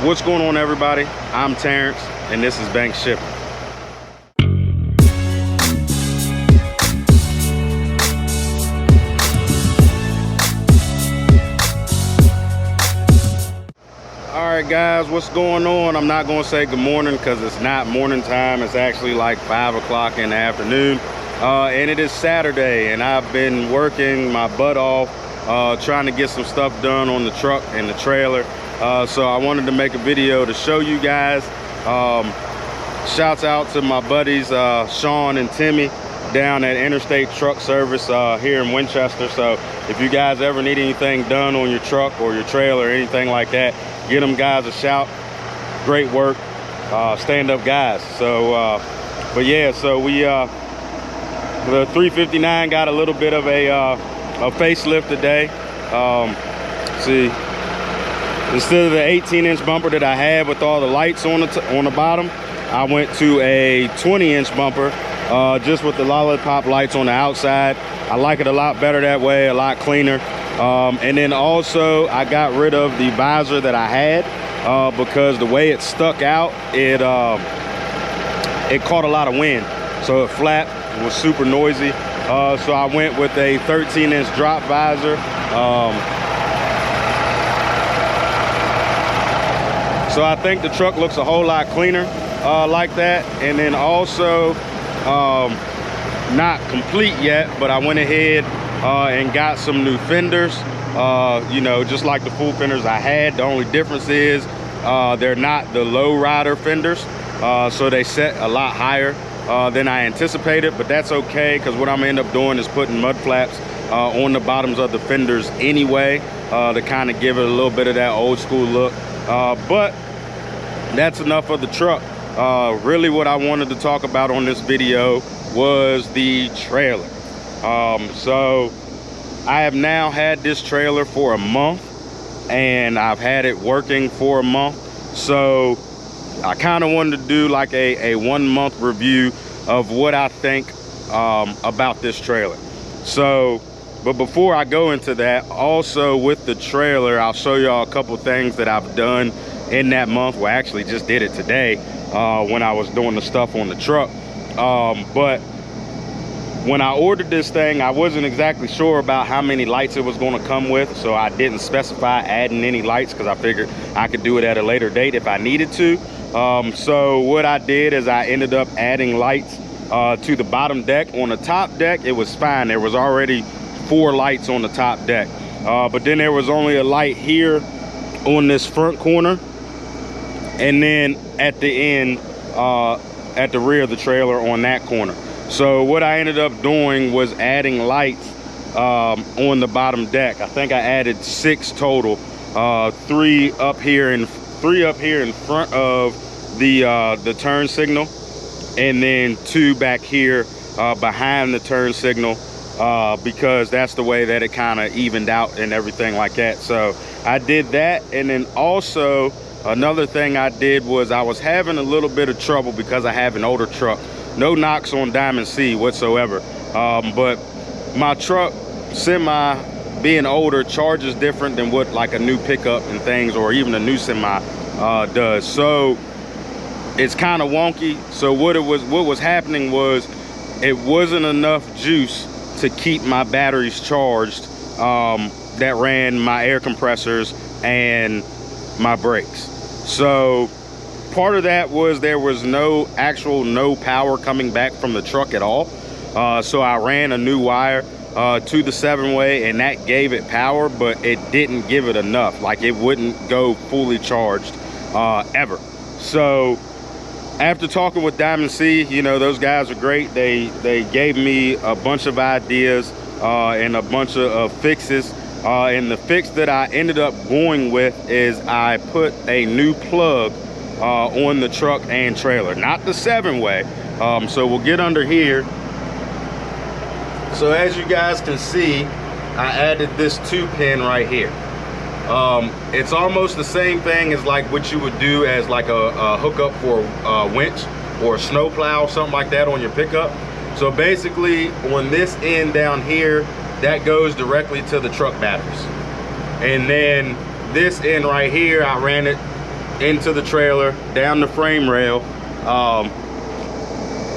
What's going on, everybody? I'm Terrence, and this is Bank Shipping. All right, guys, what's going on? I'm not gonna say good morning because it's not morning time. It's actually like 5 o'clock in the afternoon, and it is Saturday, and I've been working my butt off trying to get some stuff done on the truck and the trailer. So I wanted to make a video to show you guys. Shouts out to my buddies Sean and Timmy down at Interstate Truck Service here in Winchester. So if you guys ever need anything done on your truck or your trailer or anything like that, get them guys a shout. Great work, stand-up guys. So but yeah, so we the 359 got a little bit of a facelift today. See, instead of the 18-inch bumper that I had with all the lights on the bottom, I went to a 20-inch bumper just with the lollipop lights on the outside. I like it a lot better that way, a lot cleaner. And then also I got rid of the visor that I had because the way it stuck out, it caught a lot of wind, so it flapped, it was super noisy. So I went with a 13-inch drop visor. So I think the truck looks a whole lot cleaner like that. And then also, not complete yet, but I went ahead and got some new fenders, you know, just like the full fenders I had. The only difference is they're not the low rider fenders, so they set a lot higher than I anticipated, but that's okay, because what I'm gonna end up doing is putting mud flaps on the bottoms of the fenders anyway, to kind of give it a little bit of that old school look. But that's enough of the truck. Really what I wanted to talk about on this video was the trailer. So I have now had this trailer for a month, and I've had it working for a month. So I kind of wanted to do like a 1 month review of what I think about this trailer. So, but before I go into that, also with the trailer, I'll show y'all a couple things that I've done in that month. Well, I actually just did it today when I was doing the stuff on the truck. But when I ordered this thing, I wasn't exactly sure about how many lights it was going to come with, so I didn't specify adding any lights because I figured I could do it at a later date if I needed to. So what I did is I ended up adding lights to the bottom deck. On the top deck, it was fine. There was already 4 lights on the top deck, but then there was only a light here on this front corner, and then at the end, at the rear of the trailer on that corner. So what I ended up doing was adding lights on the bottom deck. I think I added 6 total, 3 up here in front of the turn signal, and then 2 back here behind the turn signal, because that's the way that it kind of evened out and everything like that. So I did that. And then also another thing I did was I was having a little bit of trouble because I have an older truck. No knocks on Diamond C whatsoever, but my truck, semi, being older, charges different than what like a new pickup and things, or even a new semi does. So it's kind of wonky. So what was happening was it wasn't enough juice to keep my batteries charged that ran my air compressors and my brakes. So part of that was there was no power coming back from the truck at all. So I ran a new wire to the 7-way, and that gave it power, but it didn't give it enough. Like, it wouldn't go fully charged ever. So after talking with Diamond C, you know, those guys are great. They gave me a bunch of ideas and a bunch of fixes. And the fix that I ended up going with is I put a new plug on the truck and trailer, not the 7-way. So we'll get under here. So as you guys can see, I added this 2-pin right here. It's almost the same thing as like what you would do as like a hookup for a winch or a snow plow, something like that on your pickup. So basically on this end down here, that goes directly to the truck batteries. And then this end right here, I ran it into the trailer, down the frame rail,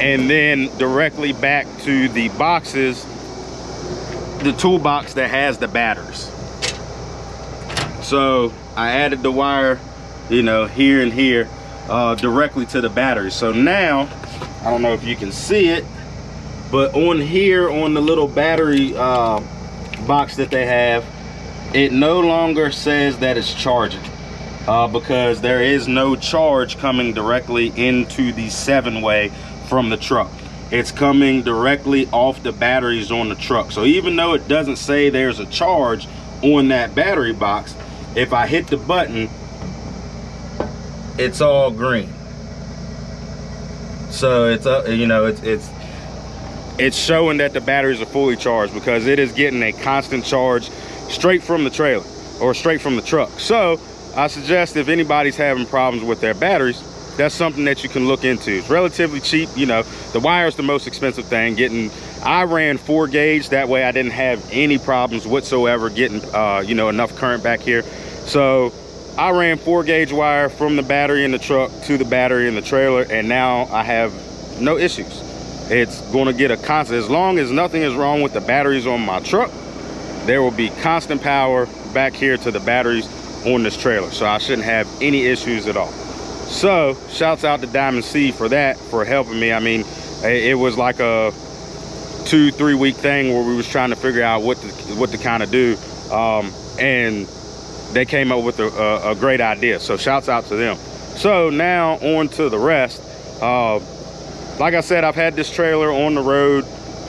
and then directly back to the boxes, the toolbox that has the batteries. So I added the wire, you know, here and here, directly to the battery. So now, I don't know if you can see it, but on here, on the little battery box that they have, it no longer says that it's charging, because there is no charge coming directly into the 7-way from the truck. It's coming directly off the batteries on the truck. So even though it doesn't say there's a charge on that battery box, if I hit the button, it's all green. So it's you know, it's showing that the batteries are fully charged, because it is getting a constant charge straight from the trailer or straight from the truck. So I suggest, if anybody's having problems with their batteries, that's something that you can look into. It's relatively cheap. You know, the wire is the most expensive thing. I ran 4 gauge, that way I didn't have any problems whatsoever getting you know, enough current back here. So I ran 4 gauge wire from the battery in the truck to the battery in the trailer, and now I have no issues. It's going to get a constant, as long as nothing is wrong with the batteries on my truck, there will be constant power back here to the batteries on this trailer. So I shouldn't have any issues at all. So shouts out to Diamond C for that, for helping me. I mean, it was like a 2-3 week thing where we was trying to figure out what to kind of do, and they came up with a great idea. So shouts out to them. So now on to the rest. Like I said, I've had this trailer on the road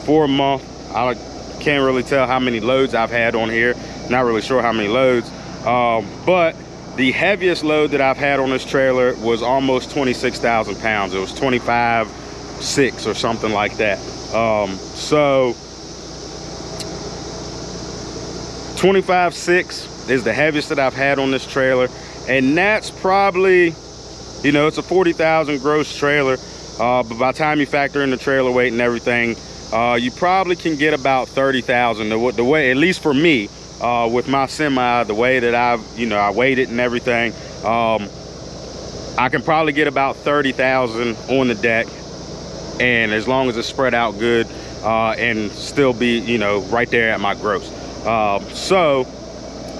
for a month. I can't really tell how many loads I've had on here. Not really sure how many loads, but the heaviest load that I've had on this trailer was almost 26,000 pounds. It was 25.6 or something like that. So 25.6 is the heaviest that I've had on this trailer. And that's probably, you know, it's a 40,000 gross trailer. But by the time you factor in the trailer weight and everything, you probably can get about 30,000. The way, at least for me, with my semi, the way that I weighed it and everything, I can probably get about 30,000 on the deck, and as long as it's spread out good, and still be, you know, right there at my gross. So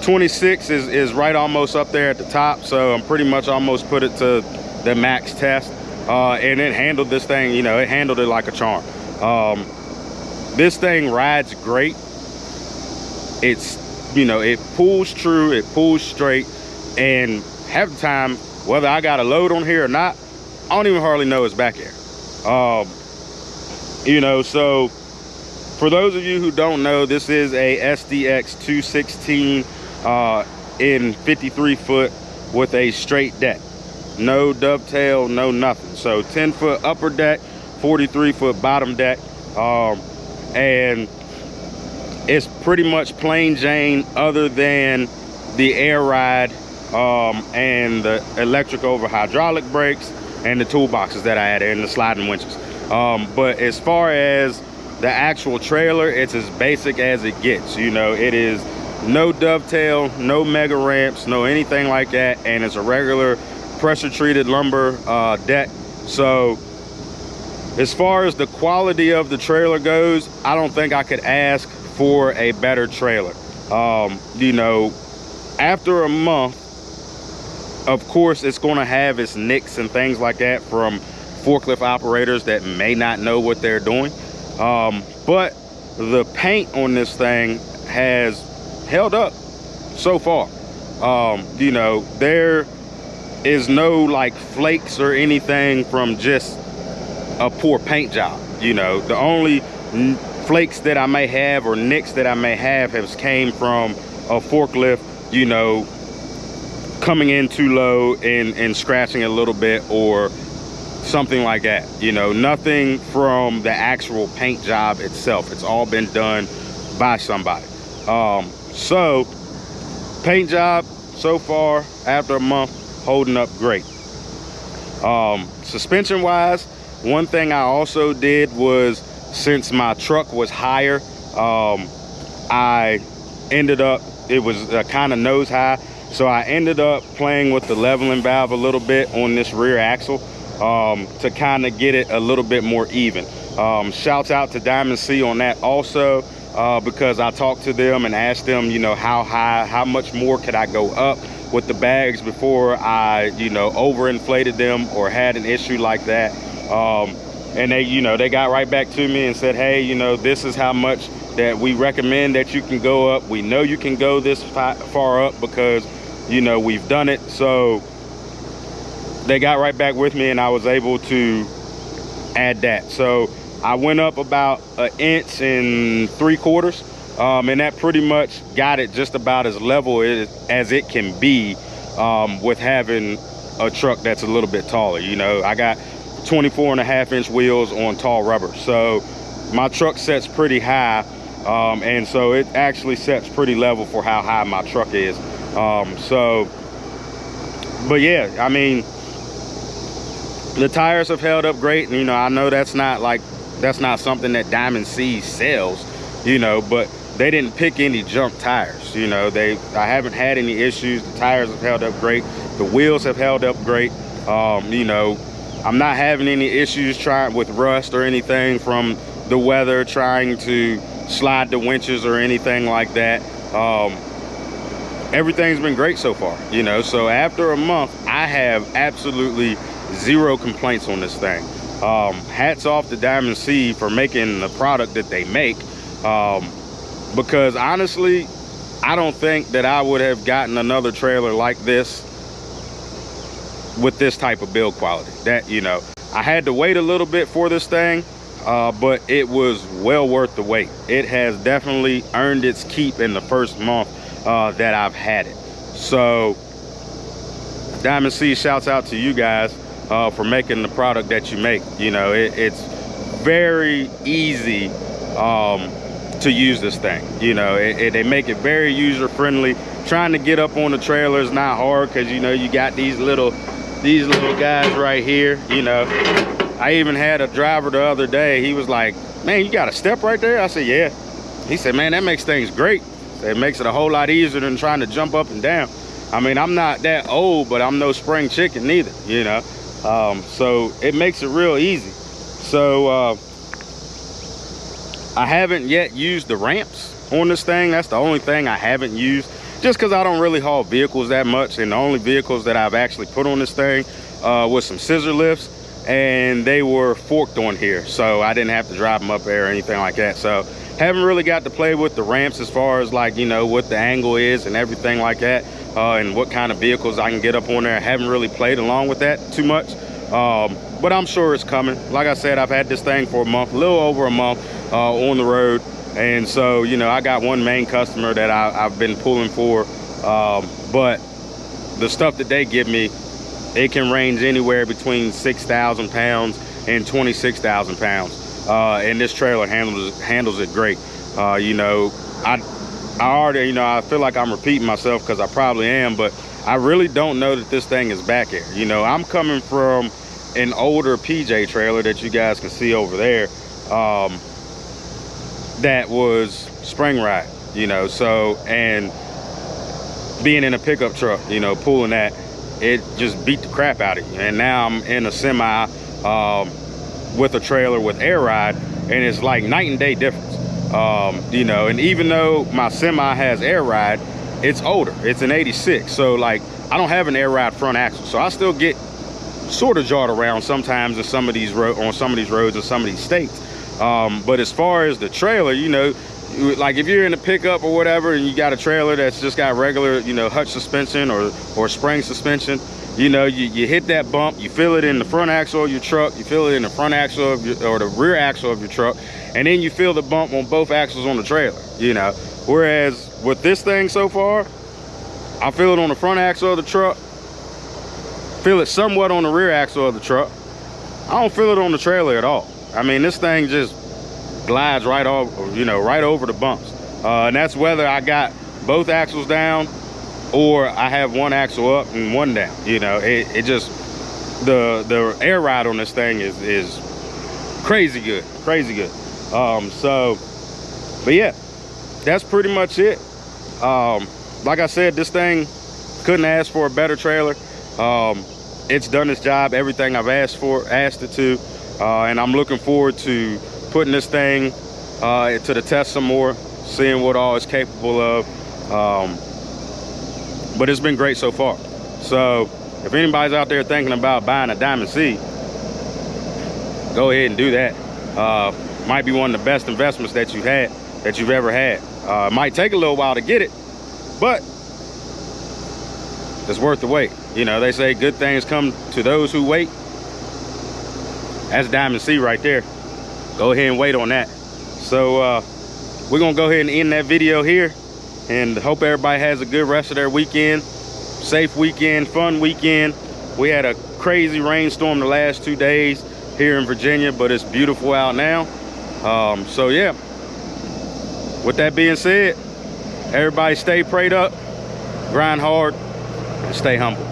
26 is right almost up there at the top. So I'm pretty much almost put it to the max test, and it handled this thing, you know, it handled it like a charm. This thing rides great. It's, you know, it pulls true, it pulls straight, and half the time, whether I got a load on here or not, I don't even hardly know it's back there. You know, so for those of you who don't know, this is a SDX216 in 53 foot with a straight deck. No dovetail, no nothing. So 10 foot upper deck, 43 foot bottom deck, and it's pretty much plain Jane, other than the air ride and the electric over hydraulic brakes and the toolboxes that I added and the sliding winches. But as far as the actual trailer, it's as basic as it gets. You know, it is no dovetail, no mega ramps, no anything like that, and it's a regular pressure treated lumber deck. So as far as the quality of the trailer goes, I don't think I could ask for a better trailer. You know, after a month, of course, it's going to have its nicks and things like that from forklift operators that may not know what they're doing. But the paint on this thing has held up so far. You know, there is no like flakes or anything from just a poor paint job. You know, the only flakes that I may have or nicks that I may have has came from a forklift, you know, coming in too low and scratching a little bit or something like that. You know, nothing from the actual paint job itself. It's all been done by somebody. So paint job so far after a month, holding up great. Suspension wise, one thing I also did was, since my truck was higher, I ended up, it was kind of nose high, So I ended up playing with the leveling valve a little bit on this rear axle to kind of get it a little bit more even. Shouts out to Diamond C on that also, because I talked to them and asked them, you know, how much more could I go up with the bags before I, you know, overinflated them or had an issue like that. And they, you know, they got right back to me and said, hey, you know, this is how much that we recommend that you can go up. We know you can go this far up because, you know, we've done it. So they got right back with me and I was able to add that. So I went up about 1 3/4 inches, and that pretty much got it just about as level as it can be with having a truck that's a little bit taller. You know, I got 24.5-inch wheels on tall rubber, so my truck sets pretty high, and so it actually sets pretty level for how high my truck is. But yeah, I mean, the tires have held up great. You know, I know that's not something that Diamond C sells, you know, but they didn't pick any junk tires. You know, I haven't had any issues. The tires have held up great. The wheels have held up great. You know, I'm not having any issues trying with rust or anything from the weather, trying to slide the winches or anything like that. Everything's been great so far, you know. So after a month, I have absolutely zero complaints on this thing. Hats off to Diamond C for making the product that they make, because honestly, I don't think that I would have gotten another trailer like this with this type of build quality. That, you know, I had to wait a little bit for this thing, but it was well worth the wait. It has definitely earned its keep in the first month that I've had it. So Diamond C, shouts out to you guys for making the product that you make. You know, it's very easy to use this thing. You know, they make it very user friendly. Trying to get up on the trailer is not hard because, you know, you got these little guys right here. You know, I even had a driver the other day. He was like, man, you got a step right there? I said, yeah. He said, man, that makes things great. It makes it a whole lot easier than trying to jump up and down. I mean, I'm not that old, but I'm no spring chicken neither, you know. So it makes it real easy. So I haven't yet used the ramps on this thing. That's the only thing I haven't used, just because I don't really haul vehicles that much, and the only vehicles that I've actually put on this thing was some scissor lifts, and they were forked on here, so I didn't have to drive them up there or anything like that. So haven't really got to play with the ramps as far as, like, you know, what the angle is and everything like that, and what kind of vehicles I can get up on there. I haven't really played along with that too much, but I'm sure it's coming. Like I said, I've had this thing for a month, a little over a month on the road. And so, you know, I got one main customer that I've been pulling for, but the stuff that they give me, it can range anywhere between 6,000 pounds and 26,000 pounds. And this trailer handles it great. You know, I already, you know, I feel like I'm repeating myself because I probably am, but I really don't know that this thing is back air. You know, I'm coming from an older PJ trailer that you guys can see over there. That was spring ride, you know, so, and being in a pickup truck, you know, pulling that, it just beat the crap out of you. And now I'm in a semi with a trailer with air ride, and it's like night and day difference. You know, and even though my semi has air ride, it's older, it's an 86, so like I don't have an air ride front axle, so I still get sort of jarred around sometimes in some of these roads, in some of these states. But as far as the trailer, you know, like if you're in a pickup or whatever and you got a trailer that's just got regular, you know, hutch suspension or spring suspension, you know, you hit that bump, you feel it in the front axle of your truck, you feel it in the front axle of or the rear axle of your truck, and then you feel the bump on both axles on the trailer, you know. Whereas with this thing so far, I feel it on the front axle of the truck, feel it somewhat on the rear axle of the truck. I don't feel it on the trailer at all. I mean, this thing just glides right off, you know, right over the bumps. And that's whether I got both axles down or I have one axle up and one down. You know, it just, the air ride on this thing is crazy good, crazy good. So, but yeah, that's pretty much it. Like I said, this thing couldn't ask for a better trailer. It's done its job, everything I've asked it to, and I'm looking forward to putting this thing to the test some more, seeing what all it's capable of. But it's been great so far. So if anybody's out there thinking about buying a Diamond C, go ahead and do that. Might be one of the best investments that you've ever had. It might take a little while to get it, but it's worth the wait. You know, they say good things come to those who wait. That's Diamond C right there. Go ahead and wait on that. So we're gonna go ahead and end that video here, and hope everybody has a good rest of their weekend. Safe weekend, fun weekend. We had a crazy rainstorm the last 2 days here in Virginia, but it's beautiful out now. So yeah, with that being said, everybody stay prayed up, grind hard, and stay humble.